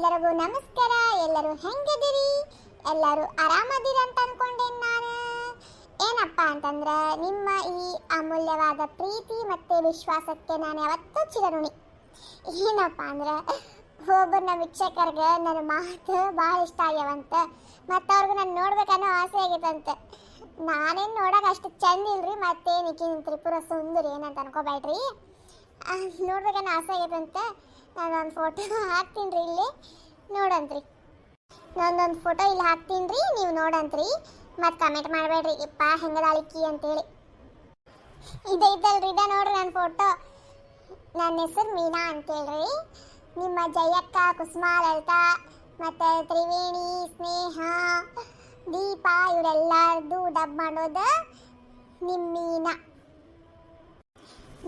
ಎಲ್ಲರಿಗೂ ನಮಸ್ಕಾರ. ಎಲ್ಲರೂ ಹೆಂಗಿದ್ದೀರಿ? ಎಲ್ಲರೂ ಆರಾಮದಿರಿ ಅಂತ ಅನ್ಕೊಂಡೇನು ನಾನು. ಏನಪ್ಪ ಅಂತಂದ್ರೆ ನಿಮ್ಮ ಈ ಅಮೂಲ್ಯವಾದ ಪ್ರೀತಿ ಮತ್ತು ವಿಶ್ವಾಸಕ್ಕೆ ನಾನು ಯಾವತ್ತೂ ಚಿರಋಣಿ. ಏನಪ್ಪ ಅಂದ್ರೆ ಒಬ್ಬರು ವೀಕ್ಷಕರಿಗೆ ನನ್ನ ಮಾತು ಭಾಳ ಇಷ್ಟ ಆಗ್ಯಾವಂತ, ಮತ್ತು ಅವ್ರಿಗೆ ನಾನು ನೋಡ್ಬೇಕನ್ನೋ ಆಸೆ ಆಗೈತಂತೆ. ನಾನೇನು ನೋಡೋಕೆ ಅಷ್ಟು ಚಂದ ಇಲ್ರಿ, ಮತ್ತೇನಿಕ್ಕಿನ ತ್ರಿಪುರ ಸುಂದರಿ ಏನಂತ ಅನ್ಕೋಬೇಡ್ರಿ. ನೋಡ್ಬೇಕನ್ನೋ ಆಸೆ ಆಗೈತಂತೆ. ನಾನೊಂದು ಫೋಟೋ ಹಾಕ್ತೀನಿ ರೀ, ಇಲ್ಲಿ ನೋಡಂತ್ರಿ. ನಾನೊಂದು ಫೋಟೋ ಇಲ್ಲಿ ಹಾಕ್ತೀನಿ ರೀ, ನೀವು ನೋಡಂತ್ರಿ. ಮತ್ತು ಕಮೆಂಟ್ ಮಾಡಬೇಡ್ರಿ ಇಪ್ಪ ಹೆಂಗದಾಳಿಕ್ಕಿ ಅಂತೇಳಿ. ಇದೈತಲ್ರಿ, ಇದ ನೋಡ್ರಿ ನನ್ನ ಫೋಟೋ. ನನ್ನ ಹೆಸರು ಮೀನಾ ಅಂತೇಳ್ರಿ. ನಿಮ್ಮ ಜಯಕ್ಕ, ಕುಸುಮಾ, ಲಲಿತಾ ಮತ್ತು ತ್ರಿವೇಣಿ, ಸ್ನೇಹ, ದೀಪಾ ಇವರೆಲ್ಲರದು ಡಬ್ ಮಾಡೋದು ನಿಮ್ಮ ಮೀನಾ.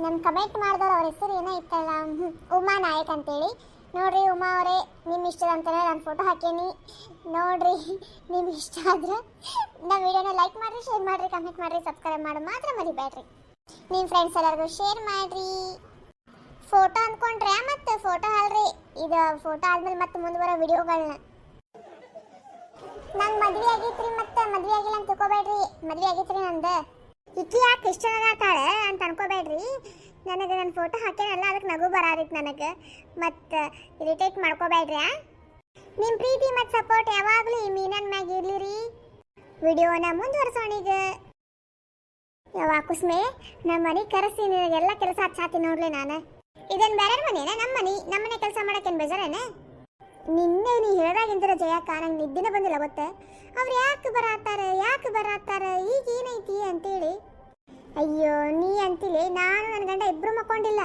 ನಮ್ಮ ಕಮೆಂಟ್ ಮಾಡಿದವ್ರು ಅವ್ರ ಹೆಸರು ಏನೋ ಇತ್ತಲ್ಲ, ಉಮಾ ನಾಯಕ್ ಅಂತೇಳಿ. ನೋಡ್ರಿ ಉಮಾ ಅವರೇ, ನಿಮ್ಮ ಇಷ್ಟದಂತಾನೆ ನಾನು ಫೋಟೋ ಹಾಕೀನಿ ನೋಡ್ರಿ. ನಿಮ್ಗೆ ಇಷ್ಟ ಆದ್ರೆ ನಮ್ಮ ವಿಡಿಯೋನ ಲೈಕ್ ಮಾಡಿರಿ, ಶೇರ್ ಮಾಡಿರಿ, ಕಮೆಂಟ್ ಮಾಡಿರಿ, ಸಬ್ಸ್ಕ್ರೈಬ್ ಮಾಡಿ ಮಾತ್ರ ಮರಿಬೇಡ್ರಿ. ನಿಮ್ಮ ಫ್ರೆಂಡ್ಸ್ ಎಲ್ಲರಿಗೂ ಶೇರ್ ಮಾಡಿರಿ. ಫೋಟೋ ಅಂದ್ಕೊಂಡ್ರೆ ಮತ್ತು ಫೋಟೋ ಅಲ್ರಿ, ಇದು ಫೋಟೋ ಆದ್ಮೇಲೆ ಮತ್ತೆ ಮುಂದೆ ಬರೋ ವಿಡಿಯೋಗಳನ್ನ. ನಂಗೆ ಮದುವೆ ಆಗೈತ್ರಿ, ಮತ್ತೆ ಮದುವೆ ಆಗಿಲ್ಲ ಅಂತ ತಿಳ್ಕೊಬೇಡ್ರಿ. ಮದುವೆ ಆಗೈತ್ರಿ ನಂದು. ಇಕ್ಕಿ ಯಾಕೆ ಇಷ್ಟ ಆಗತ್ತಾಳೆ ಅಂತ ಅನ್ಕೋಬೇಡ್ರಿ. ನನಗೆ ನನ್ನ ಫೋಟೋ ಹಾಕ್ಯಾನಲ್ಲ, ಅದಕ್ಕೆ ನಗು ಬರಾದಿತ್ತು ನನಗೆ. ಮತ್ತು ಇರಿಟೇಟ್ ಮಾಡ್ಕೋಬೇಡ್ರಿ. ನಿಮ್ಮ ಪ್ರೀತಿ ಮತ್ತು ಸಪೋರ್ಟ್ ಯಾವಾಗಲೂ ಈ ಮೀನನ್ ಮ್ಯಾಗ ಇರ್ಲಿರಿ. ವಿಡಿಯೋನ ಮುಂದುವರ್ಸೋಣ ಈಗ. ಯಾವ ಕುಸ್ಮೆ, ನಮ್ಮ ಮನೆ ಕರೆಸಿ ನಿನಗೆಲ್ಲ ಕೆಲಸ ಹಚ್ಚಾತೀನಿ ನೋಡ್ಲಿ ನಾನು. ಇದನ್ನು ಬೇರೆ ಮನೇನ? ನಮ್ಮನೆ ಕೆಲಸ ಮಾಡೋಕ್ಕೇನು ಬೇಜಾರೇನೆ? ನಿನ್ನೆ ನೀ ಹೇಳ್ದಾಗಿಂತರ ಜಯಕ್ಕ ನಂಗೆ ನಿದ್ದೆನೇ ಬಂದಿಲ್ಲ ಗೊತ್ತೆ. ಅವ್ರು ಯಾಕೆ ಬರಾತಾರೆ ಈಗ ಏನೈತಿ ಅಂತೇಳಿ. ಅಯ್ಯೋ ನೀ ಅಂತಿಲಿ, ನಾನು ನನ್ನ ಗಂಡ ಇಬ್ಬರು ಮಕ್ಕೊಂಡಿಲ್ಲ.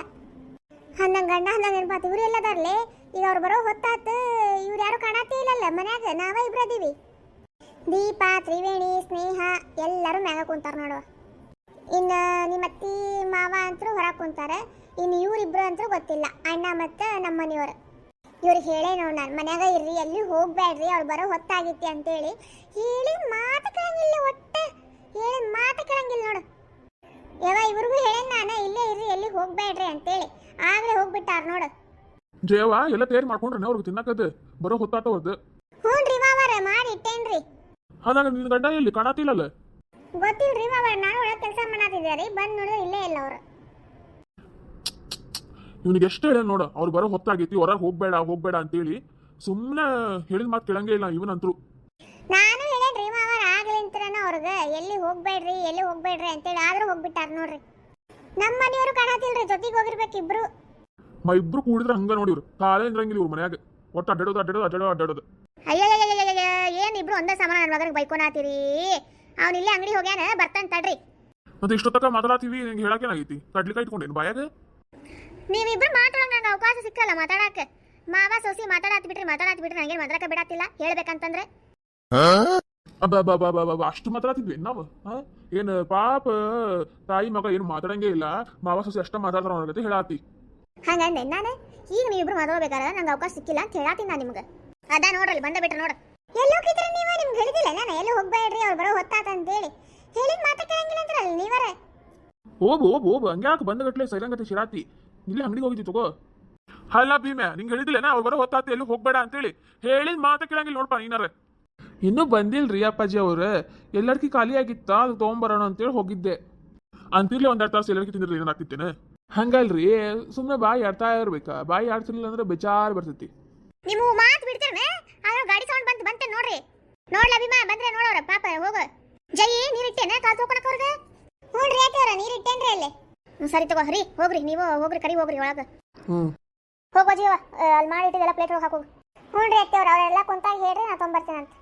ನನ್ನ ಗಂಡ ನೆನಪಾತು. ಇವ್ರು ಎಲ್ಲದಾರ್ಲೆ, ಈಗ ಅವ್ರು ಬರೋ ಹೊತ್ತಾತು. ಇವ್ರು ಯಾರು ಕಾಣತ್ತೇ ಇಲ್ಲಲ್ಲ ಮನ್ಯಾಗ, ನಾವ ಇಬ್ರು ಅದೀವಿ. ದೀಪಾ, ತ್ರಿವೇಣಿ, ಸ್ನೇಹ ಎಲ್ಲರೂ ಮ್ಯಾಗ ಕುಂತಾರ ನೋಡುವ. ಇನ್ನು ನಿಮ್ಮ ಅತ್ತಿ ಮಾವ ಅಂತರೂ ಹೊರಗೆ ಕುಂತಾರೆ. ಇನ್ನು ಇವರಿಬ್ರು ಅಂತೂ ಗೊತ್ತಿಲ್ಲ, ಅಣ್ಣ ಮತ್ತು ನಮ್ಮ ಮನೆಯವರು. ಇವ್ರಿಗೆ ಹೇಳೇ ನೋಡಿ ನಾನು, ಮನ್ಯಾಗ ಇರ್ರಿ, ಎಲ್ಲಿ ಹೋಗ್ಬೇಡ್ರಿ, ಅವ್ರು ಬರೋ ಹೊತ್ತಾಗಿತ್ತಿ ಅಂತೇಳಿ ಹೇಳಿ ಮಾತು ಕೇಳಂಗಿಲ್ಲ. ಒಟ್ಟೆ ಹೇಳಿ ಮಾತು ಕೇಳಂಗಿಲ್ಲ ನೋಡು. ಇವ್ರಿಗೂ ಹೇಳೇನ್ ನಾನು, ಇಲ್ಲೇ ಇರ್ರಿ, ಎಲ್ಲಿ ಹೋಗ್ಬೇಡ್ರಿ ಅಂತೇಳಿ. ಆಗ್ಲೇ ಹೋಗ್ಬಿಟ್ಟಾರ ನೋಡು. ಜಯವ ಎಲ್ಲ ತಯಾರಿ ಮಾಡ್ಕೊಂಡ್ರೆ ಅವ್ರಿಗೆ ತಿನ್ನಕದ ಬರೋ ಹೊತ್ತಾತವದ್ದು. ಹ್ಞೂನ್ರಿ ಮಾವಾರ, ಮಾಡಿ ಇಟ್ಟೇನ್ರಿ. ಹಾಗಾಗ ನಿನ್ನ ಗಂಡ ಎಲ್ಲಿ ಕಾಣತಿಲ್ಲಲ್ಲ? ಗೊತ್ತಿಲ್ರಿ ಮಾವಾರ, ನಾನು ಒಳಗೆ ಕೆಲಸ ಮಾಡತ್ತಿದ್ದಾರೆ, ಬಂದು ನೋಡಿದ್ರೆ ಇಲ್ಲೇ ಇಲ್ಲ ಅವರು. ಇವ್ನಿಗೆ ಎಷ್ಟು ಹೇಳ ನೋಡ, ಅವ್ರು ಬರೋ ಹೊತ್ತಾಗೈತಿ, ಹೊರಗೆ ಹೋಗ್ಬೇಡ ಅಂತೇಳಿ ಸುಮ್ಮನೆ ಹೇಳಿದ ಮಾತು ಕೇಳಂಗೇ ಇಲ್ಲ ಇವನಂತರು. ನಾನು ಹೇಳೇನ್ರಿ ಮಾವಾರ ಆಗ್ಲಿಂತ್ರನ ಅವ್ರಿಗೆ ಎಲ್ಲಿ ಹೋಗ್ಬೇಡ್ರಿ ಅಂತೇಳಿ, ಆದ್ರೂ ಹೋಗ್ಬಿಟ್ಟಾರ ನೋಡ್ರಿ. ನಮ್ಮ ಮನೆಯವರು ಕಾಣತಿಲ್ರಿ, ಜೊತೆಗೆ ಹೋಗಿರ್ಬೇಕು ಇಬ್ರು. ಇಬ್ರು ಕೂಡಿದ್ರೆ ಹಂಗ ನೋಡಿವ್ರು, ಕಾಲೇ ಇದ್ರಂಗಿಲ್ಲ ಇವ್ರು ಮನ್ಯಾಗ. ಒಟ್ಟು ಅಡ್ಡಾಡೋದು. ಅಯ್ಯೋ ಏನ್ ಇಬ್ರು ಒಂದೇ ಸಮಾನ ನನ್ನ ಮಗನಿಗೆ ಬೈಕೋನಾತೀರಿ. ಅವ್ನು ಇಲ್ಲೇ ಅಂಗಡಿ ಹೋಗ್ಯಾನ, ಬರ್ತಾನೆ ತಡ್ರಿ. ಮತ್ತೆ ಇಷ್ಟೊತ್ತಕ ಮಾತಾಡ್ತೀವಿ, ನಿಂಗೆ ಹೇಳಕ್ಕೇನಾಗೈತಿ? ಕಡ್ಲಿಕಾಯಿ ಇಟ್ಕೊಂಡೇನು ಬಾಯಾಗ? ನೀವಿಬ್ರು ಮಾತಾಡೋಂಗ ನಂಗೆ ಅವಕಾಶ ಸಿಕ್ಕಲ್ಲ ಮಾತಾಡಕ್ಕೆ. ಮಾವ ಸೊಸಿ ಮಾತಾಡತ್ ಬಿಟ್ರಿ ನಂಗೇನು ಮಾತಾಡಕ ಬಿಡತ್ತಿಲ್ಲ ಹೇಳ್ಬೇಕಂತಂದ್ರೆ. ಅಷ್ಟು ಮಾತಾಡ್ತಿದ್ವಿ ನಾವು. ಏನು ಪಾಪ ತಾಯಿ ಮಗ ಏನು ಮಾತಾಡಂಗೇ ಇಲ್ಲ, ಮಾವ ಸೊಸಿ ಅಷ್ಟ ಮಾತಾಡ್ತಾರ ಅವ್ರ ಜೊತೆ ಹೇಳಾತಿ. ಹಂಗಂದೆ ನಾನು. ಈಗ ನೀವಿಬ್ರು ಮಾತಾಡ್ಬೇಕಾರ ನಂಗೆ ಅವಕಾಶ ಸಿಕ್ಕಿಲ್ಲ ಅಂತ ಹೇಳಾತೀನಿ ನಾನು ನಿಮ್ಗೆ. ಅದ ನೋಡ್ರಲ್ಲಿ ಬಂದ ಬಿಟ್ರೆ ನೋಡು. ಎಲ್ಲಿ ಹೋಗಿದ್ರೆ ನೀವು? ನಿಮ್ಗೆ ಹೇಳಿದಿಲ್ಲ ನಾನು, ಎಲ್ಲಿ ಹೋಗ್ಬೇಡ್ರಿ, ಅವ್ರು ಬರೋ ಹೊತ್ತಾತ ಅಂತೇಳಿ. ಹೇಳಿದ್ ಮಾತಾ ಕೇಳಂಗಿಲ್ಲ ಅಂತಾರಲ್ಲ ನೀವರೇ. ಹೋಗು ಹಂಗ್ಯಾಕೆ ಬಂದ ಗಟ್ಲೆ ಸೈಲಂಗತೆ ಶಿರಾತಿ. ಇಲ್ಲೇ ಅಂಗಡಿಗೆ ಹೋಗಿದ್ವಿ ತಗೋ. ಅಲ್ಲ ಭೀಮ್ಯಾ, ನಿಂಗೆ ಹೇಳಿದಿಲ್ಲ ಅವ್ರು ಬರೋ ಹೊತ್ತಾತಿ, ಎಲ್ಲೂ ಹೋಗ್ಬೇಡ ಅಂತೇಳಿ. ಹೇಳಿದ ಮಾತಾ ಕೇಳಂಗಿಲ್ಲ ನೋಡ್ಪ ನೀನಾರ. ಇನ್ನೂ ಬಂದಿಲ್ರಿ ಅಪ್ಪಾಜಿ ಅವ್ರು. ಎಲ್ಲರಿಗೂ ಖಾಲಿ ಆಗಿತ್ತ, ಅದು ತೊಗೊಂಬರೋಣ ಅಂತೇಳಿ ಹೋಗಿದ್ದೆ. ಅಂತಿರ್ಲಿ ಒಂದೆರಡು ತಾಸು ಎಲ್ಲರಿಗೂ ತಿಂದಿರ್ಲಿ ಏನಾಗ್ತಿತ್ತೇನೆ. ಹಂಗಲ್ರಿ, ಸುಮ್ಮನೆ ಬಾಯಿ ಆಡ್ತಾ ಇರ್ಬೇಕಾ? ಬಾಯಿ ಆಡ್ತಿರ್ಲಿಲ್ಲ ಅಂದ್ರೆ ಬೇಜಾರು ಬರ್ತೈತಿ. ನೀವು ಮಾತು ಬಿಡ್ತೀರನೆ, ಆದ್ರೆ ಗಾಡಿ ಸೌಂಡ್ ಬಂತೆ ನೋಡ್ರಿ. ನೋಡ್ಲ ಅಭಿಮಾ ಬಂದ್ರೆ ನೋಡೋರ ಪಾಪ. ಹೋಗು ಜೈ, ನೀರಿಟ್ಟೇನೆ ಕಾಲ್ ತೋಕೊಳಕ್ ಅವ್ರಿಗೆ? ಹ್ಞೂನ್ರಿ ಆಯ್ತವ್ರ, ನೀರಿಟ್ಟೇನ್ರಿ ಅಲ್ಲಿ. ಸರಿ ತಗೋ ಹರಿ, ಹೋಗ್ರಿ ನೀವು ಹೋಗ್ರಿ, ಕರಿ ಹೋಗ್ರಿ ಒಳಗೆ. ಹೋಗೋ ಜೀವ, ಅಲ್ಲಿ ಮಾಡಿಟ್ಟಿದ್ದೆಲ್ಲ ಪ್ಲೇಟ್ ಹೋಗಿ ಹಾಕೋಗಿ. ಹ್ಞೂನ್ರಿ ಅತ್ತೇವ್ರ, ಅವರೆಲ್ಲ ಕುಂತಾಗ ಹೇಳ್ರಿ, ನಾ ತೊಗೊಂಬರ್ತೀನಿ ಅಂತ.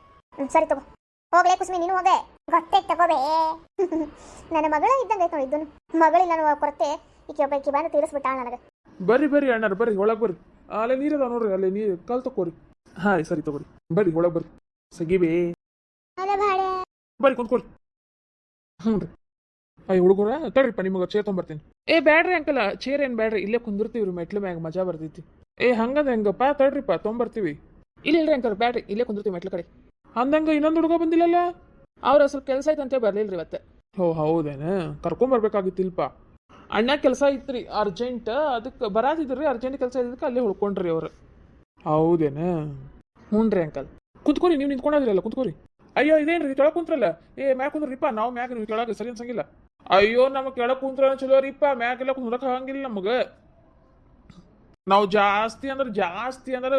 ಸರಿ ತಗೋ, ಹೋಗ್ಲೇ ಕುಸ್ಮಿ ನೀನು ಹೋಗೆ. ಗೊತ್ತೈತೆ ತಗೋಬೇ. ನನ್ನ ಮಗಳು ಇದ್ದಂಗೆ ಐತೆ ನೋಡಿ. ಇದನ್ನು ಮಗಳಿಲ್ಲ ನಾನು ಕೊರತೆ, ಈಕೆ ಬಂದು ತೀರಿಸ್ಬಿಟ್ಟಾಳ ನನಗೆ. ಬರ್ರಿ ಅಣ್ಣಾರ, ಬರ್ರಿ ಒಳಗೆ ಬರ್ರಿ. ಅಲ್ಲೇ ನೀರದ ನೋಡ್ರಿ, ಅಲ್ಲೇ ನೀರು ಕಲ್ ತಕೋರಿ. ಹಾಂ ಸರಿ ತಗೋರಿ, ಬರ್ರಿ ಒಳಗೆ ಬರ್ರಿ. ಸಗಿಬೇ ಬರ್ರಿ ಕುಂತ್ಕೊರಿ. ಹ್ಞೂ ರೀ ಹುಡುಗರ ತಡ್ರಿಪ್ಪ, ನಿಮಗೆ ಚೇರ್ ತೊಗೊಂಬರ್ತೀನಿ. ಬ್ಯಾಡ್ರಿ ಅಂಕಲ್, ಚೇರ್ ಏನು ಬ್ಯಾಡ್ರಿ, ಇಲ್ಲೇ ಕುಂದಿರ್ತೀವಿ ಮೆಟ್ಲು ಮ್ಯಾಗ, ಮಜಾ ಬರ್ತೈತಿ. ಹಂಗಂದ್ರೆ ಹೆಂಗಪ್ಪ, ತಡ್ರಿಪ್ಪ ತೊಗೊಂಬರ್ತೀವಿ. ಇಲ್ಲರಿ ಅಂಕಲ್ ಬ್ಯಾಡ್ರಿ, ಇಲ್ಲೇ ಕುಂದಿರ್ತೀವಿ ಮೆಟ್ಲು ಕಡೆ. ಅಂದಂಗೆ ಇನ್ನೊಂದು ಹುಡುಗ ಬಂದಿಲ್ಲಲ್ಲ? ಅವ್ರ ಸ್ವಲ್ಪ ಕೆಲಸ ಐತಂತೆ ಬರ್ಲಿಲ್ರಿ ಇವತ್ತೆ. ಹೌದೇನೆ, ಕರ್ಕೊಂಬರ್ಬೇಕಾಗಿತ್ತಿಲ್ಪ. ಅಣ್ಣ ಕೆಲಸ ಇತ್ರಿ ಅರ್ಜೆಂಟ್, ಅದಕ್ಕೆ ಬರಾತಿದ್ರಿ. ಅರ್ಜೆಂಟ್ ಕೆಲಸ ಇದ್ದಕ್ಕೆ ಅಲ್ಲೇ ಉಳ್ಕೊಂಡ್ರಿ ಅವ್ರು. ಹೌದೇನ? ಹ್ಞೂ ರೀ ಅಂಕಲ್. ಕುಂತ್ಕೋರಿ, ನೀವು ನಿಂತ್ಕೊಂಡಾದ್ರಲ್ಲ, ಕುಂತ್ಕೋರಿ. ಅಯ್ಯೋ ಇದೇನ್ರಿ ಕೆಳಗೆ ಕುಂತ್ರಲ್ಲ? ಮ್ಯಾಗ ಕುಂದ್ರಿಪ್ಪ, ನಾವು ಮ್ಯಾಗ ನೀವು ಕೆಳಗೆ ಸರಿ ಅನ್ಸಂಗಿಲ್ಲ. ಅಯ್ಯೋ ನಮಗೆ ಕೆಳಗೆ ಕುಂತ್ರ ಚಲೋ ರೀಪ್ಪ, ಮ್ಯಾಗೆಲ್ಲ ಕುಂದ್ರಕ್ಕೆ ಆಗಂಗಿಲ್ಲ ನಮಗೆ. ನಾವು ಜಾಸ್ತಿ ಅಂದ್ರೆ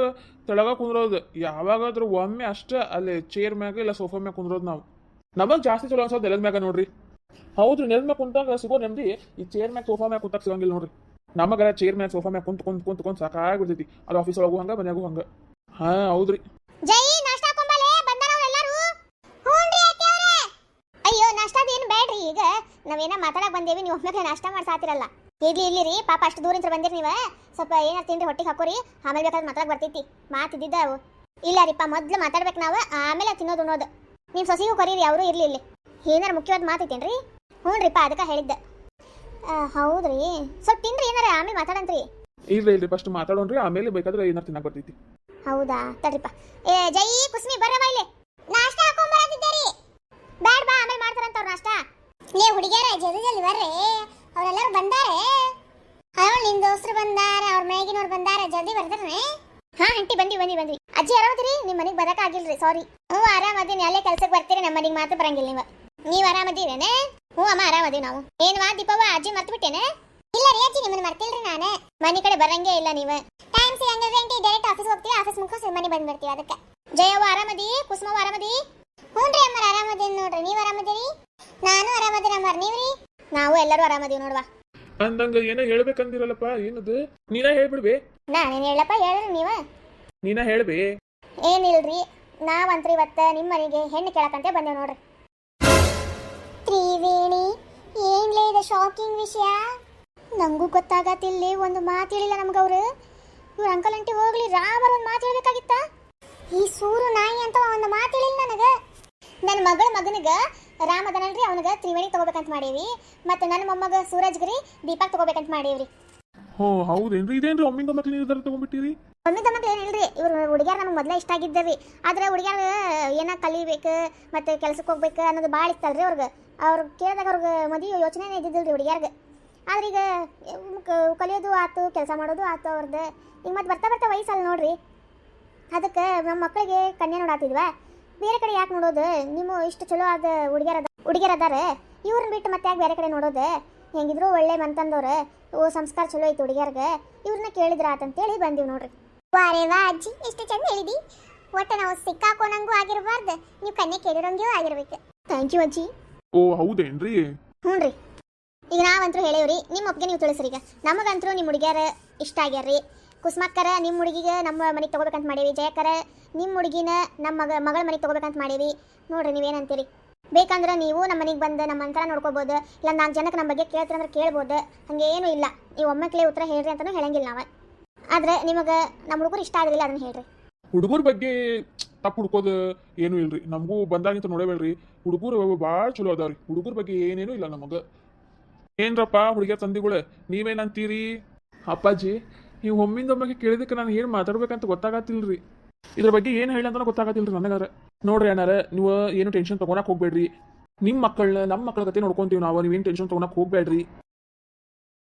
ತೆಳಗ ಕುಂದ್ರೋದು. ಯಾವಾಗಾದ್ರೂ ಒಮ್ಮೆ ಅಷ್ಟ ಅಲ್ಲಿ ಚೇರ್ ಮ್ಯಾಗ ಇಲ್ಲ ಸೋಫಾ ಮ್ಯಾಗ ಕುಂದ್ರೋದು ನಾವು. ನಮಗ್ ಜಾಸ್ತಿ ಚಲೋ ಅನ್ಸೋದು ನೆಲದ ಮ್ಯಾಗ ನೋಡ್ರಿ. ಹೌದ್ರಿ, ನೆಲದ ಮ್ಯಾಗ ಕುಂತಾಗ ಸಿಗೋ ನೆಮ್ಮದಿ ಈ ಚೇರ್ ಮ್ಯಾಗ ಸೋಫಾ ಮ್ಯಾಗ ಕುಂತಾಗ ಸಿಗಂಗಿಲ್ಲ ನೋಡ್ರಿ. ನಮಗ ಚೇರ್ ಮ್ಯಾಗ ಸೋಫಾ ಮ್ಯಾಗ ಕುಂತ್ ಸಾಕಾಗ್ಬಿಡ್ತೈತಿ. ಅದು ಆಫೀಸ್ ಒಳಗೂ ಹಂಗ, ಮನ್ಯಾಗೂ ಹಂಗ. ಹಾ ಹೌದ್ರಿ. ಜೈ ನಾಷ್ಟಾ ಕೊಂಬಲೆ ಬಂದಾರ ಎಲ್ಲರೂ. ಹೂನ್ರಿ ಅತ್ತೆಯವರೇ. ಅಯ್ಯೋ ನಾಷ್ಟಾದ ಏನು ಬೇಡ್ರಿ, ಈಗ ನಾವೇನ ಮಾತಾಡಕ್ ಬಂದೇವಿ, ನೀವು ಒಮ್ಮೆ ನಾಷ್ಟಾ ಮಾಡ್ಸಾತಿರಲ್ಲ. ಇಲ್ಲಿ ರೀ ಪಾಪ ಅಷ್ಟು ದೂರಿಂದ ಬಂದಿರಿ ನೀವು. ಸ್ವಲ್ಪ ಏನಾರು ತಿಂಡಿ ಹೊಟ್ಟಿಗೆ ಹಾಕೋರಿ, ಆಮೇಲೆ ಬೇಕಾದ್ರೆ ಮಾತಾಡಕ್ ಬರ್ತೈತಿ. ಮಾತಿದ್ದ ಅವು ಇಲ್ಲ ರೀಪ, ಮೊದ್ಲು ಮಾತಾಡ್ಬೇಕು ನಾವು, ಆಮೇಲೆ ತಿನ್ನೋದು ಉಣ್ಣೋದು. ನಿಮ್ಮ ಸೊಸಿಗೂ ಕರೀರಿ, ಅವರು ಇರ್ಲಿ ಇಲ್ಲಿ. ಏನಾರು ಮುಖ್ಯವಾದ ಮಾತೈತೇನ್ರಿ? ಹ್ಞೂನ್ರಿಪ್ಪ, ಅದಕ್ಕೆ ಹೇಳಿದ್ದೆ. ಹೌದ್ರಿ, ಸ್ವಲ್ಪ ತಿನ್ರಿ ಏನಾರ, ಆಮೇಲೆ ಮಾತಾಡಂತ್ರಿ. ಇಲ್ರಿ ಫಸ್ಟ್ ಮಾತಾಡೋಣ್ರಿ, ಆಮೇಲೆ ಬೇಕಾದ್ರೆ ಏನಾರು ತಿನ್ನಕ್ ಬರ್ತೈತಿ. ಹೌದಾ, ತಡ್ರಿಪ್ಪ. ಜೈ ಕುಸ್ಮಿ ಬರ್ರವ ಇಲ್ಲಿ, ನಾಷ್ಟಾ ಹಾಕೊಂಡ್ ಬರತ್ತಿದ್ದೀರಿ. ಬ್ಯಾಡ್ ಬಾ, ಆಮೇಲೆ ಮಾಡ್ತಾರಂತ ಅವ್ರ ನಾಷ್ಟಾ. ಲೇ ಹುಡುಗಿಯರ ಜಲ್ದಿ ಬರ್ರಿ, ಅವರೆಲ್ಲರೂ ಬಂದಾರೆ. ನಿನ್ ದೋಸ್ತರು ಬಂದಾರ, ಅವ್ರ ಮೇಗಿನವ್ರು ಬಂದಾರ, ಜಲ್ದಿ ಬರ್ತಾನೆ. ಹಾ ಆಂಟಿ ಬಂದ್ವಿ. ಅಜ್ಜಿ ಆರಾಮದಿರಿ? ನಿಮ್ಮ ಮನೆಗೆ ಬರಕ್ ಆಗಿಲ್ರಿ, ಸಾರಿ. ಹ್ಞೂ ಆರಾಮದೀನಿ, ಅಲ್ಲೇ ಕೆಲ್ಸಕ್ಕೆ ಬರ್ತೀರಿ, ನಮ್ಮ ಮನೆಗೆ ಮಾತ್ರ ಬರಂಗಿಲ್ಲ ನೀವು ಆರಾಮದಿರೇನೆ? ಹ್ಞೂ ಅಮ್ಮ ಆರಾಮದೀವಿ ನಾವು. ಏನ್ವಾ ದೀಪವ್ವ, ಅಜ್ಜಿ ಮರ್ತು ಬಿಟ್ಟೇನೆ? ಇಲ್ಲ ರೀ ಅಜ್ಜಿ, ನಿಮ್ಮನ್ನ ಮರ್ತಿಲ್ರಿ ನಾನು. ಮನೆ ಕಡೆ ಬರಂಗೇ ಇಲ್ಲ ನೀವು. ಟೈಮ್ ಸಿಗಂಗಿಲ್ರಿ ಆಂಟಿ, ಡೈರೆಕ್ಟ್ ಆಫೀಸ್ ಹೋಗ್ತೀವಿ, ಆಫೀಸ್ ಮುಗಿಸಿ ಮನೆ ಬಂದ್ಬಿಡ್ತೀವಿ ಅದಕ್ಕೆ. ಜಯವ್ವ ಆರಾಮದಿ? ಕುಸುಮವ್ವ ಆರಾಮದಿ? ಹ್ಞೂನ್ರಿ ಅಮ್ಮರ ಆರಾಮದೀನಿ ನೋಡ್ರಿ, ನೀವು ಆರಾಮದಿರಿ? ನಾನು ಆರಾಮದೀನಿ ಅಮ್ಮರ, ನೀವ್ರಿ? ನಾವು ಎಲ್ಲರೂ ಆರಾಮದೀವಿ ನೋಡ್ವಾ. ಅಂದಂಗ ಏನೋ ಹೇಳ್ಬೇಕಂದಿರಲ್ಲಪ್ಪ, ಏನದು? ನೀನ ಹೇಳ್ಬಿಡ್ಬೇ. ನಾನೇನು ಹೇಳಪ್ಪ, ಹೇಳ್ರಿ ನೀವ. ನೀನ ಹೇಳ್ಬೇ. ಏನಿಲ್ರಿ, ನಾವಂತ್ರಿ ಇವತ್ತ ನಿಮ್ಮ ಮನೆಗೆ ಹೆಣ್ಣು ಕೇಳಕಂತೆ ಬಂದೇವ್ ನೋಡ್ರಿ. ತ್ರಿವೇಣಿ, ಏನ್ಲೇ ಇದು ಶಾಕಿಂಗ್ ವಿಷಯ? ನಂಗೂ ಗೊತ್ತಾಗತ್ತಿಲ್ಲ, ಒಂದು ಮಾತು ಹೇಳಿಲ್ಲ ನಮ್ಗವ್ರು. ಇವ್ರ ಅಂಕಲ್ ಅಂಟಿ ಹೋಗ್ಲಿ, ರಾಮರ್ ಒಂದು ಮಾತು ಹೇಳ್ಬೇಕಾಗಿತ್ತ. ಈ ಸೂರು ನಾಯಿ ಅಂತ ಒಂದು ಮಾತು ಹೇಳಿಲ್ಲ ನನಗೆ. ನನ್ನ ಮಗನಿಗೆ ರಾಮ ಅದನಲ್ರಿ, ಅವನಿಗೆ ತ್ರಿವೇಣಿ ತಗೋಬೇಕಂತ ಮಾಡೇವಿ. ಮತ್ತೆ ನನ್ನ ಮೊಮ್ಮಗ ಸೂರಜ್ಗಿರಿ ದೀಪಕ್ ತಗೋಬೇಕಂತ ಮಾಡೇವ್ರಿ. ಹೋ ಹೌದೇನ್ರಿ? ಇದೇನ್ರಿ ಒಮ್ಮಿಂದ ಮಕ್ಳು ನಿರ್ಧಾರ ತಗೊಂಡ್ಬಿಟ್ಟಿರಿ? ಒಮ್ಮಿಂದ ಮಕ್ಳು ಏನಿಲ್ರಿ, ಇವ್ರು ಹುಡುಗ್ಯಾರ ನಮ್ಗೆ ಮೊದಲೇ ಇಷ್ಟ ಆಗಿದ್ದರಿ. ಆದ್ರೆ ಹುಡುಗ್ಯಾರ ಏನ ಕಲಿಬೇಕು ಮತ್ತೆ ಕೆಲ್ಸಕ್ಕೆ ಹೋಗ್ಬೇಕು ಅನ್ನೋದು ಭಾಳ ಇತ್ತಲ್ರಿ ಅವ್ರಿಗೆ. ಅವ್ರು ಕೇಳಿದಾಗ ಅವ್ರಿಗೆ ಮದುವೆ ಯೋಚನೆ ಇದ್ದಿದ್ದಿಲ್ರಿ ಹುಡುಗ್ಯಾರ್ಗೆ. ಆದ್ರೆ ಈಗ ಕಲಿಯೋದು ಆತು, ಕೆಲಸ ಮಾಡೋದು ಆತು ಅವ್ರದ್ದು. ಈಗ ಮತ್ತೆ ಬರ್ತಾ ವಯಸ್ಸಲ್ಲಿ ನೋಡ್ರಿ, ಅದಕ್ಕೆ ನಮ್ಮ ಮಕ್ಕಳಿಗೆ ಕನ್ಯಾ ನೋಡಾತಿದ್ವಾ, ಬೇರೆ ಕಡೆ ಯಾಕೆ ನೋಡೋದು? ನಿಮ್ಮ ಇಷ್ಟು ಚಲೋ ಆದ ಹುಡುಗಿಯರ ಅದಾರ, ಇವ್ರನ್ನ ಬಿಟ್ಟು ಮತ್ತೆ ಯಾಕೆ ಬೇರೆ ಕಡೆ ನೋಡೋದು? ಹೆಂಗಿದ್ರು ಒಳ್ಳೆ ಮನ್ತಂದವ್ರು, ಸಂಸ್ಕಾರ ಚಲೋ ಐತಿ ಹುಡುಗಿಯರ್ಗೆ, ಇವ್ರನ್ನ ಕೇಳಿದ್ರ ಆತಂತೇಳಿ ಬಂದೀವಿ ನೋಡ್ರಿ. ವಾರೇ ವಾ ಅಜ್ಜಿ, ಎಷ್ಟು ಚಂದ ಹೇಳಿದಿ. ಒಟ್ಟು ನಾವು ಸಿಕ್ಕಾಕೋನಂಗೂ ಆಗಿರಬಾರ್ದು, ನೀವು ಕನ್ಯೆ ಕೇಳಿರೋಂಗೂ ಆಗಿರ್ಬೇಕು. ಥ್ಯಾಂಕ್ ಯು ಅಜ್ಜಿ. ಓ ಹೌದೇನ್ರಿ? ಹ್ಞೂನ್ರಿ. ಈಗ ನಾವಂತರೂ ಹೇಳೇವ್ರಿ, ನಿಮ್ಮ ಒಪ್ಪಿಗೆ ನೀವು ತಿಳಿಸ್ರಿ. ಈಗ ನಮಗಂತರೂ ನಿಮ್ಮ ಹುಡುಗಿಯರ ಇಷ್ಟ ಆಗ್ಯಾರ್ರಿ. ಕುಸ್ಮಕ್ಕರ ನಿಮ್ಮ ಹುಡುಗಿಗೆ ನಮ್ಮ ಮನೆಗೆ ತಗೋಬೇಕಂತ ಮಾಡೇವಿ. ಜಯಕರ ನಿಮ್ಮ ಹುಡುಗಿನ ನಮ್ಮ ಮಗಳ ಮನೆಗೆ ತಗೋಬೇಕಂತ ಮಾಡೇವಿ. ನೋಡ್ರಿ ನೀವೇನಂತೀರಿ? ಬೇಕಂದ್ರೆ ನೀವು ನಮ್ಮ ಮನೆಗೆ ಬಂದು ನಮ್ಮ ಅಂತರ ನೋಡ್ಕೋಬೋದು, ಇಲ್ಲ 4 ಜನಕ್ಕೆ ನಮ್ಮ ಬಗ್ಗೆ ಕೇಳ್ತೀರಂದ್ರೆ ಕೇಳ್ಬೋದು. ಹಂಗೇನೂ ಇಲ್ಲ, ನೀವು ಒಮ್ಮೆ ಉತ್ತರ ಹೇಳ್ರಿ ಅಂತಲೂ ಹೇಳಂಗಿಲ್ಲ ನಾವು. ಆದ್ರೆ ನಿಮಗೆ ನಮ್ಮ ಹುಡುಗರು ಇಷ್ಟ ಆಗಲಿಲ್ಲ, ಅದನ್ನ ಹೇಳ್ರಿ. ಹುಡುಗರ ಬಗ್ಗೆ ತಪ್ಪು ಹುಡ್ಕೋದು ಏನೂ ಇಲ್ರಿ, ನಮಗೂ ಬಂದಾಗಿಂತ ನೋಡೇಬೇಡ್ರಿ. ಹುಡುಗರು ಭಾಳ ಚಲೋ ಅದಾವ್ರಿ, ಹುಡುಗರ ಬಗ್ಗೆ ಏನೇನೂ ಇಲ್ಲ ನಮಗೆ. ಏನ್ರಪ್ಪ ಹುಡುಗಿಯರ ತಂದಿಗಳು, ನೀವೇನಂತೀರಿ? ಅಪ್ಪಾಜಿ, ನೀವು ಒಮ್ಮಿಂದೊಮ್ಮಗೆ ಕೇಳಿದಕ್ಕೆ ನಾನು ಏನು ಮಾತಾಡ್ಬೇಕಂತ ಗೊತ್ತಾಗತ್ತಿಲ್ರಿ. ಇದ್ರ ಬಗ್ಗೆ ಏನು ಹೇಳಿ ಅಂತ ಗೊತ್ತಾಗತ್ತಿಲ್ರಿ ನನಗಾರ. ನೋಡ್ರಿ ಅಣ್ಣಾರ, ನೀವು ಏನು ಟೆನ್ಷನ್ ತೊಗೊಳಕ್ ಹೋಗ್ಬೇಡ್ರಿ. ನಿಮ್ಮ ಮಕ್ಕಳನ್ನ ನಮ್ಮ ಮಕ್ಕಳ ಗತಿ ನೋಡ್ಕೊಂತೀವಿ ನಾವು, ನೀವೇನು ಟೆನ್ಷನ್ ತೊಗೊಳಕ್ ಹೋಗ್ಬೇಡ್ರಿ.